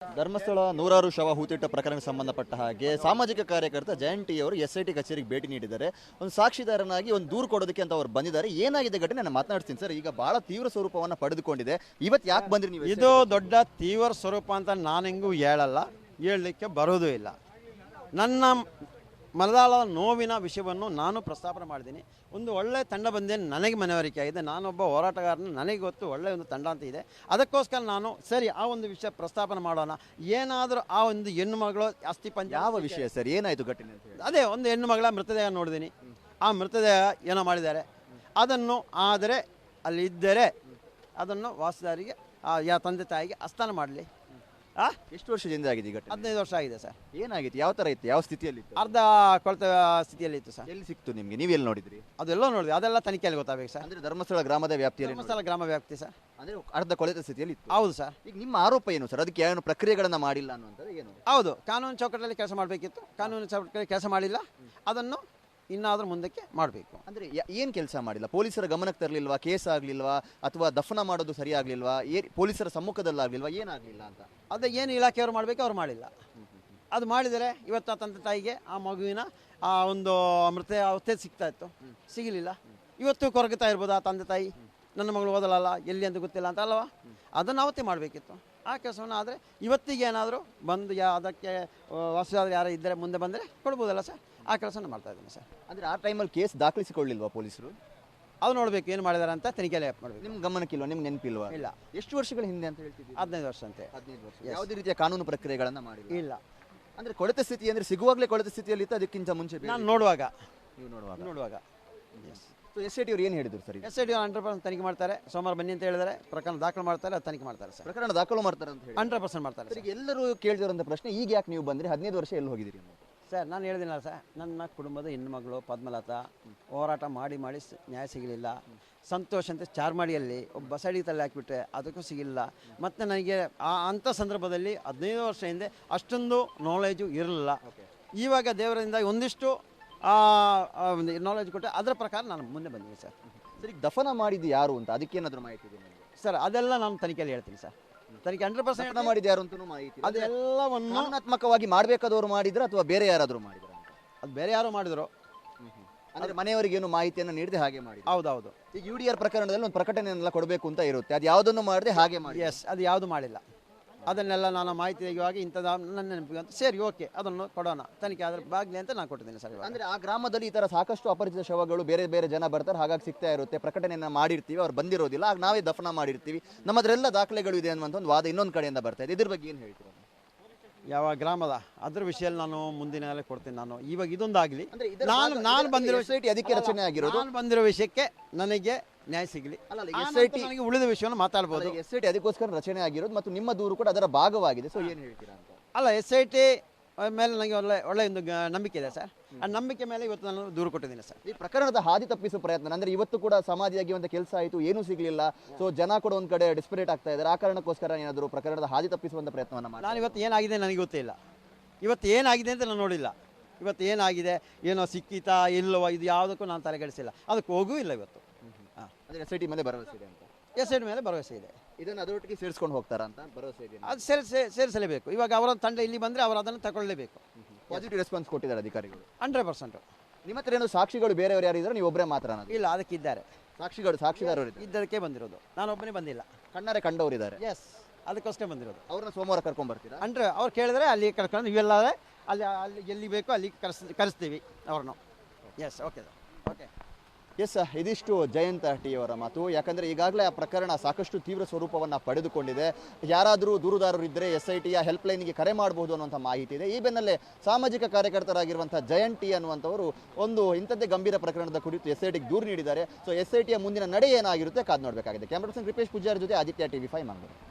ಧರ್ಮಸ್ಥಳ ನೂರಾರು ಶವ ಹೂತಿಟ್ಟ ಪ್ರಕರಣಕ್ಕೆ ಸಂಬಂಧಪಟ್ಟ ಹಾಗೆ ಸಾಮಾಜಿಕ ಕಾರ್ಯಕರ್ತ ಜಯಂತ್ ಟಿ ಅವರು SIT ಕಚೇರಿಗೆ ಭೇಟಿ ನೀಡಿದ್ದಾರೆ. ಒಂದು ಸಾಕ್ಷಿದಾರನಾಗಿ ಒಂದು ದೂರು ಕೊಡೋದಕ್ಕೆ ಅಂತ ಅವರು ಬಂದಿದ್ದಾರೆ. ಏನಾಗಿದೆ ಘಟನೆ ನಾನು ಮಾತನಾಡ್ತೀನಿ ಸರ್. ಈಗ ಬಹಳ ತೀವ್ರ ಸ್ವರೂಪವನ್ನು ಪಡೆದುಕೊಂಡಿದೆ. ಇವತ್ತು ಯಾಕೆ ಬಂದ್ರಿ ನೀವು? ಇದು ದೊಡ್ಡ ತೀವ್ರ ಸ್ವರೂಪ ಅಂತ ನಾನೆಂಗೂ ಹೇಳಲ್ಲ, ಹೇಳಲಿಕ್ಕೆ ಬರೋದೂ ಇಲ್ಲ. ನನ್ನ ಮಲದಾಳದ ನೋವಿನ ವಿಷಯವನ್ನು ನಾನು ಪ್ರಸ್ತಾಪನೆ ಮಾಡಿದ್ದೀನಿ. ಒಂದು ಒಳ್ಳೆಯ ತಂಡ ಬಂದೇ ನನಗೆ ಮನವರಿಕೆ ಆಗಿದೆ. ನಾನೊಬ್ಬ ಹೋರಾಟಗಾರನ, ನನಗೆ ಗೊತ್ತು ಒಳ್ಳೆಯ ಒಂದು ತಂಡ ಅಂತ ಇದೆ. ಅದಕ್ಕೋಸ್ಕರ ನಾನು ಸರಿ ಆ ಒಂದು ವಿಷಯ ಪ್ರಸ್ತಾಪನೆ ಮಾಡೋಣ. ಏನಾದರೂ ಆ ಒಂದು ಹೆಣ್ಣು ಮಗಳು ಅಸ್ಥಿ ಪಂಜ ಯಾವ ವಿಷಯ ಸರ್, ಏನಾಯಿತು ಘಟನೆ ಅಂತ ಹೇಳಿ? ಅದೇ ಒಂದು ಹೆಣ್ಣು ಮಗಳ ಮೃತದೇಹ ನೋಡಿದ್ದೀನಿ. ಆ ಮೃತದೇಹ ಏನೋ ಮಾಡಿದ್ದಾರೆ, ಅದನ್ನು ಆದರೆ ಅಲ್ಲಿ ಇದ್ದರೆ ಅದನ್ನು ವಾಸದಾರಿಗೆ ತಂದೆ ತಾಯಿಗೆ ಹಸ್ತಾನ ಮಾಡಲಿ. ಎಷ್ಟು ವರ್ಷದಿಂದ ಆಗಿದೆ ಈ ಘಟನೆ? 15 ವರ್ಷ ಆಗಿದೆ ಸರ್. ಏನಾಗಿತ್ತು, ಯಾವ ಥರ ಇತ್ತು, ಯಾವ ಸ್ಥಿತಿಯಲ್ಲಿ ಇತ್ತು? ಅರ್ಧ ಕೊಳೆತ ಸ್ಥಿತಿಯಲ್ಲಿ ಇತ್ತು ಸರ್. ಎಲ್ಲಿ ಸಿಕ್ತು ನಿಮಗೆ, ನೀವು ಎಲ್ಲಿ ನೋಡಿದ್ರಿ? ಅದೆಲ್ಲ ನೋಡಿದ್ವಿ, ಅದೆಲ್ಲ ತನಿಖೆಯಲ್ಲಿ ಗೊತ್ತಾಗಬೇಕು ಸರ್. ಅಂದ್ರೆ ಧರ್ಮಸ್ಥಳ ಗ್ರಾಮದ ವ್ಯಾಪ್ತಿಯಲ್ಲಿ? ಧರ್ಮಸ್ಥಳ ಗ್ರಾಮ ವ್ಯಾಪ್ತಿ ಸರ್. ಅಂದ್ರೆ ಅರ್ಧ ಕೊಳೆತ ಸ್ಥಿತಿಯಲ್ಲಿ ಇತ್ತು? ಹೌದು ಸರ್. ಈಗ ನಿಮ್ಮ ಆರೋಪ ಏನು ಸರ್? ಅದಕ್ಕೆ ಏನು ಪ್ರಕ್ರಿಯೆಗಳನ್ನ ಮಾಡಿಲ್ಲ ಅನ್ನುವಂಥದ್ದು ಏನು? ಹೌದು, ಕಾನೂನು ಚೌಕಟ್ಟಲ್ಲಿ ಕೆಲಸ ಮಾಡಬೇಕಿತ್ತು, ಕಾನೂನು ಚೌಕಟ್ಟಲ್ಲಿ ಕೆಲಸ ಮಾಡಿಲ್ಲ. ಅದನ್ನು ಇನ್ನಾದರೂ ಮುಂದಕ್ಕೆ ಮಾಡಬೇಕು. ಅಂದ್ರೆ ಏನು ಕೆಲಸ ಮಾಡಿಲ್ಲ? ಪೊಲೀಸರ ಗಮನಕ್ಕೆ ತರಲಿಲ್ವಾ? ಕೇಸ್ ಆಗಲಿಲ್ವಾ? ಅಥವಾ ದಫನ ಮಾಡೋದು ಸರಿ ಆಗಲಿಲ್ವಾ? ಪೊಲೀಸರ ಸಮ್ಮುಖದಲ್ಲಾಗಲಿಲ್ವಾ? ಏನಾಗಲಿಲ್ಲ ಅಂತ? ಅದೇ ಏನು ಇಲಾಖೆಯವರು ಮಾಡಬೇಕು ಅವ್ರು ಮಾಡಿಲ್ಲ. ಅದು ಮಾಡಿದರೆ ಇವತ್ತು ಆ ತಂದೆ ತಾಯಿಗೆ ಆ ಮಗುವಿನ ಆ ಒಂದು ಮೃತ ಅವಸ್ಥೆ ಸಿಗ್ತಾ ಇತ್ತು, ಸಿಗಲಿಲ್ಲ. ಇವತ್ತು ಕೊರಗುತ್ತಾ ಇರ್ಬೋದು ಆ ತಂದೆ ತಾಯಿ, ನನ್ನ ಮಗಳು ಓದಲಲ್ಲ, ಎಲ್ಲಿ ಅಂತ ಗೊತ್ತಿಲ್ಲ ಅಂತ ಅಲ್ವಾ? ಅದನ್ನು ಅವತ್ತೇ ಮಾಡಬೇಕಿತ್ತು. ಆ ಕೆಲಸವನ್ನು ಆದರೆ ಇವತ್ತಿಗೆ ಏನಾದರೂ ಬಂದು ಅದಕ್ಕೆ ವಾಸದಾದ್ರೆ ಯಾರು ಇದ್ದರೆ ಮುಂದೆ ಬಂದರೆ ಕೊಡ್ಬೋದಲ್ಲ ಸರ್. ಆ ಕೆಲಸನ ಮಾಡ್ತಾ ಇದ್ದೀನಿ ಸರ್. ಅಂದರೆ ಆ ಟೈಮಲ್ಲಿ ಕೇಸ್ ದಾಖಲಿಸಿಕೊಳ್ಳಿಲ್ವಾ ಪೊಲೀಸರು? ಅದು ನೋಡಬೇಕು ಏನು ಮಾಡಿದ್ದಾರೆ ಅಂತ ತನಿಖೆಯಲ್ಲಿ ಮಾಡಬೇಕು. ನಿಮ್ಮ ಗಮನಕ್ಕಿಲ್ವಾ, ನಿಮ್ಗೆ ನೆನಪಿಲ್ವಾ? ಇಲ್ಲ. ಎಷ್ಟು ವರ್ಷಗಳ ಹಿಂದೆ ಅಂತ ಹೇಳ್ತಿದ್ದೀವಿ? 15 ವರ್ಷ ಅಂತೆ. 15 ವರ್ಷ. ಯಾವುದೇ ರೀತಿಯ ಕಾನೂನು ಪ್ರಕ್ರಿಯೆಗಳನ್ನು ಮಾಡಿಲ್ಲ? ಇಲ್ಲ. ಅಂದರೆ ಕೊಳೆತ ಸ್ಥಿತಿ ಅಂದರೆ ಸಿಗುವಾಗಲೇ ಕೊಳೆತ ಸ್ಥಿತಿಯಲ್ಲಿ ಇತ್ತು, ಅದಕ್ಕಿಂತ ಮುಂಚೆ ನಾನು ನೋಡುವಾಗ ನೀವು ನೋಡುವಾಗ ಎಸ್. ಸೊ SIT ಅವರು ಏನು ಹೇಳಿದ್ರು ಸರ್? SIT 100% ತನಿಖೆ ಮಾಡ್ತಾರೆ. ಸೋಮವಾರ ಬನ್ನಿ ಅಂತ ಹೇಳಿದರೆ ಪ್ರಕರಣ ದಾಖಲು ಮಾಡ್ತಾರೆ, ಅದು ತನಿಖೆ ಮಾಡ್ತಾರೆ ಸರ್. ಪ್ರಕರಣ ದಾಖಲು ಮಾಡ್ತಾರೆ ಅಂತ ಹೇಳಿ 100% ಮಾಡ್ತಾರೆ ಸರ್. ಈಗ ಎಲ್ಲರೂ ಕೇಳಿದಿರೋಂಥ ಪ್ರಶ್ನೆ, ಈಗ ಯಾಕೆ ನೀವು ಬಂದ್ರಿ? 15 ವರ್ಷ ಎಲ್ಲಿ ಹೋಗಿದ್ದೀರಿ ಸರ್? ನಾನು ಹೇಳಿದಿನಲ್ಲ ಸರ್, ನನ್ನ ಕುಟುಂಬದ ಹೆಣ್ಣುಮಗಳು ಪದ್ಮಲತಾ ಹೋರಾಟ ಮಾಡಿ ನ್ಯಾಯ ಸಿಗಲಿಲ್ಲ. ಸಂತೋಷ್ ಅಂತ ಚಾರ್ಮಾಡಿಯಲ್ಲಿ ಒಬ್ಬ ಬಸಡಿ ತಲೆ ಹಾಕಿಬಿಟ್ರೆ ಅದಕ್ಕೂ ಸಿಗಲಿಲ್ಲ. ಮತ್ತು ನನಗೆ ಅಂಥ ಸಂದರ್ಭದಲ್ಲಿ 15 ವರ್ಷ ಹಿಂದೆ ಅಷ್ಟೊಂದು ನಾಲೆಜು ಇರಲಿಲ್ಲ. ಇವಾಗ ದೇವರಿಂದ ಒಂದಿಷ್ಟು ನಾಲೆಜ್ ಕೊಟ್ಟೆ, ಅದರ ಪ್ರಕಾರ ನಾನು ಮುಂದೆ ಬಂದಿದ್ದೀನಿ ಸರ್. ಸರ್, ಈಗ ದಫನ ಮಾಡಿದ್ದು ಯಾರು ಅಂತ ಅದಕ್ಕೇನಾದರೂ ಮಾಹಿತಿ ಇದೆ ನಿಮಗೆ? ಸರ್ ಅದೆಲ್ಲ ನಾನು ತನಿಖೆಯಲ್ಲಿ ಹೇಳ್ತೀನಿ ಸರ್. ತನಿಖೆ 100% ದಫನ ಮಾಡಿದ್ದು ಯಾರು ಅಂತಲೂ ಮಾಹಿತಿ? ಅದೆಲ್ಲವನ್ನು ಕಾನೂನಾತ್ಮಕವಾಗಿ ಮಾಡಬೇಕಾದವರು ಮಾಡಿದ್ರೆ ಅಥವಾ ಬೇರೆ ಯಾರಾದರೂ ಮಾಡಿದ್ರು? ಅದು ಬೇರೆ ಯಾರು ಮಾಡಿದ್ರು. ಅಂದರೆ ಮನೆಯವರಿಗೇನು ಮಾಹಿತಿಯನ್ನು ನೀಡದೆ ಹಾಗೆ ಮಾಡಿ? ಹೌದೌದು. ಈಗ UDR ಪ್ರಕರಣದಲ್ಲಿ ಒಂದು ಪ್ರಕಟಣೆಯನ್ನೆಲ್ಲ ಕೊಡಬೇಕು ಅಂತ ಇರುತ್ತೆ, ಅದು ಯಾವುದನ್ನು ಮಾಡದೆ ಹಾಗೆ ಮಾಡಿ? ಎಸ್, ಅದು ಯಾವುದು ಮಾಡಿಲ್ಲ. ಅದನ್ನೆಲ್ಲ ನಾನು ಮಾಹಿತಿ ತೆಗೆಯುವಾಗ ಇಂಥದ್ದು ನನ್ನ ನೆನಪಿಗೆ ಅಂತ ಸರಿ ಓಕೆ ಅದನ್ನು ಕೊಡೋಣ, ತನಿಖೆ ಆದ್ರೆ ಬಾಗ್ಲಿ ಅಂತ ನಾನು ಕೊಟ್ಟಿದ್ದೀನಿ ಸರ್. ಅಂದರೆ ಆ ಗ್ರಾಮದಲ್ಲಿ ಈ ಥರ ಸಾಕಷ್ಟು ಅಪರಿಚಿತ ಶವಗಳು ಬೇರೆ ಬೇರೆ ಜನ ಬರ್ತಾರೆ, ಹಾಗಾಗಿ ಸಿಗ್ತಾ ಇರುತ್ತೆ, ಪ್ರಕಟಣೆಯನ್ನು ಮಾಡಿರ್ತೀವಿ, ಅವ್ರು ಬಂದಿರೋದಿಲ್ಲ, ಆಗ ನಾವೇ ದಫನ ಮಾಡಿರ್ತೀವಿ, ನಮ್ಮದ್ರೆಲ್ಲ ದಾಖಲೆಗಳು ಇದೆ ಅನ್ನುವಂಥ ಒಂದು ವಾದ ಇನ್ನೊಂದು ಕಡೆಯಿಂದ ಬರ್ತಾ ಇದೆ. ಇದ್ರ ಬಗ್ಗೆ ಏನು ಹೇಳ್ತೀರಾ? ಯಾವ ಗ್ರಾಮದ ಅದ್ರ ವಿಷಯದಲ್ಲಿ ನಾನು ಮುಂದಿನ ಕೊಡ್ತೀನಿ. ನಾನು ಇವಾಗ ಇದೊಂದಾಗಲಿ, ನಾನು ಬಂದಿರೋ SIT ಅದಕ್ಕೆ ರಚನೆ ಆಗಿರೋದು. ನಾನು ಬಂದಿರೋ ವಿಷಯಕ್ಕೆ ನನಗೆ ನ್ಯಾಯ ಸಿಗಲಿ, ನನಗೆ ಉಳಿದ ವಿಷಯವನ್ನು ಮಾತಾಡ್ಬೋದು. SIT ಅದಕ್ಕೋಸ್ಕರ ರಚನೆ ಆಗಿರೋದು ಮತ್ತು ನಿಮ್ಮ ದೂರು ಕೂಡ ಅದರ ಭಾಗವಾಗಿದೆ. ಸೊ ಏನು ಹೇಳ್ತೀರಾ ಅಂತ? ಅಲ್ಲ, SIT ಮೇಲೆ ನನಗೆ ಒಳ್ಳೆ ಒಂದು ನಂಬಿಕೆ ಇದೆ ಸರ್. ಆ ನಂಬಿಕೆ ಮೇಲೆ ಇವತ್ತು ನಾನು ದೂರು ಕೊಟ್ಟಿದ್ದೀನಿ ಸರ್. ಈ ಪ್ರಕರಣದ ಹಾದಿ ತಪ್ಪಿಸುವ ಪ್ರಯತ್ನ ಅಂದರೆ ಇವತ್ತು ಕೂಡ ಸಮಾಧಿಯಾಗಿ ಒಂದು ಕೆಲಸ ಆಯಿತು, ಏನೂ ಸಿಗಲಿಲ್ಲ, ಸೊ ಜನ ಕೂಡ ಒಂದು ಕಡೆ ಡಿಸ್ಪರೇಟ್ ಆಗ್ತಾ ಇದ್ದಾರೆ. ಆ ಕಾರಣಕ್ಕೋಸ್ಕರ ಏನಾದರೂ ಪ್ರಕರಣದ ಹಾದಿ ತಪ್ಪಿಸುವಂಥ ಪ್ರಯತ್ನವನ್ನು ಮಾಡಿ? ನಾನು ಇವತ್ತು ಏನಾಗಿದೆ ನನಗೆ ಗೊತ್ತಿಲ್ಲ. ಇವತ್ತು ಏನಾಗಿದೆ ಅಂತ ನಾನು ನೋಡಿಲ್ಲ. ಇವತ್ತು ಏನಾಗಿದೆ, ಏನೋ ಸಿಕ್ಕಿತಾ ಇಲ್ಲವೋ, ಇದು ಯಾವುದಕ್ಕೂ ನಾನು ತಲೆಗೆಡಿಸಿಲ್ಲ, ಅದಕ್ಕೆ ಹೋಗೂ ಇಲ್ಲ ಇವತ್ತು. ಅಂದರೆ SIT ಮೇಲೆ ಭರವಸೆ ಇದೆ ಅಂತ? SIT ಮೇಲೆ ಭರವಸೆ ಇದೆ. ಇದನ್ನು ಅದರೊಟ್ಟಿಗೆ ಸೇರಿಸ್ಕೊಂಡು ಹೋಗ್ತಾರಾ ಅಂತ ಭರವಸೆ ಇದೆ? ಅದು ಸೇರಿಸಲೇಬೇಕು. ಇವಾಗ ಅವರ ತಂಡ ಇಲ್ಲಿ ಬಂದರೆ ಅವರು ಅದನ್ನು ತಗೊಳ್ಳಲೇಬೇಕು. ಪಾಸಿಟಿವ್ ರೆಸ್ಪಾನ್ಸ್ ಕೊಟ್ಟಿದ್ದಾರೆ ಅಧಿಕಾರಿಗಳು? 100%. ನಿಮ್ಮ ಹತ್ರ ಏನು ಸಾಕ್ಷಿಗಳು ಬೇರೆಯವರು ಯಾರು ಇದ್ದಾರೆ, ನೀವು ಒಬ್ಬರೇ ಮಾತ್ರ? ಇಲ್ಲ, ಅದಕ್ಕಿದ್ದಾರೆ ಸಾಕ್ಷಿದಾರರು ಇದ್ದದಕ್ಕೆ ಬಂದಿರೋದು, ನಾನು ಒಬ್ಬನೇ ಬಂದಿಲ್ಲ. ಕಣ್ಣಾರೆ ಕಂಡವರಿದ್ದಾರೆ? ಎಸ್, ಅದಕ್ಕೋಸ್ಕರ ಬಂದಿರೋದು. ಅವ್ರನ್ನ ಸೋಮವಾರ ಕರ್ಕೊಂಡ್ ಬರ್ತೀರಾ? ಅವ್ರು ಕೇಳಿದ್ರೆ ಅಲ್ಲಿ ಕರ್ಕೊಂಡು ಇವೆಲ್ಲ ಅಲ್ಲಿ ಎಲ್ಲಿ ಬೇಕೋ ಅಲ್ಲಿ ಕರೆಸ್ತೀವಿ ಅವ್ರನ್ನು. S, okay okay. ಎಸ್, ಇದಿಷ್ಟು ಜಯಂತ್ ಟಿ ಅವರ ಮಾತು. ಯಾಕಂದರೆ ಈಗಾಗಲೇ ಆ ಪ್ರಕರಣ ಸಾಕಷ್ಟು ತೀವ್ರ ಸ್ವರೂಪವನ್ನು ಪಡೆದುಕೊಂಡಿದೆ. ಯಾರಾದರೂ ದೂರುದಾರರು ಇದ್ದರೆ SITಯ ಹೆಲ್ಪ್ಲೈನ್ಗೆ ಕರೆ ಮಾಡಬಹುದು ಅನ್ನುವಂಥ ಮಾಹಿತಿ ಇದೆ. ಈ ಬೆನ್ನಲ್ಲೇ ಸಾಮಾಜಿಕ ಕಾರ್ಯಕರ್ತರಾಗಿರುವಂಥ ಜಯಂತ್ ಟಿ ಅನ್ನುವಂಥವರು ಒಂದು ಇಂಥದ್ದೇ ಗಂಭೀರ ಪ್ರಕರಣದ ಕುರಿತು SITಗೆ ದೂರು ನೀಡಿದ್ದಾರೆ. ಸೊ SITಯ ಮುಂದಿನ ನಡೆ ಏನಾಗಿರುತ್ತೆ ಕಾದು ನೋಡಬೇಕಾಗಿದೆ. ಕ್ಯಾಮ್ರಾ ಪರ್ಸನ್ ಕೃಪೇಶ್ ಪೂಜಾರಿ ಜೊತೆ ಆದಿತ್ಯ TV5 ಮಂಗಳೂರು.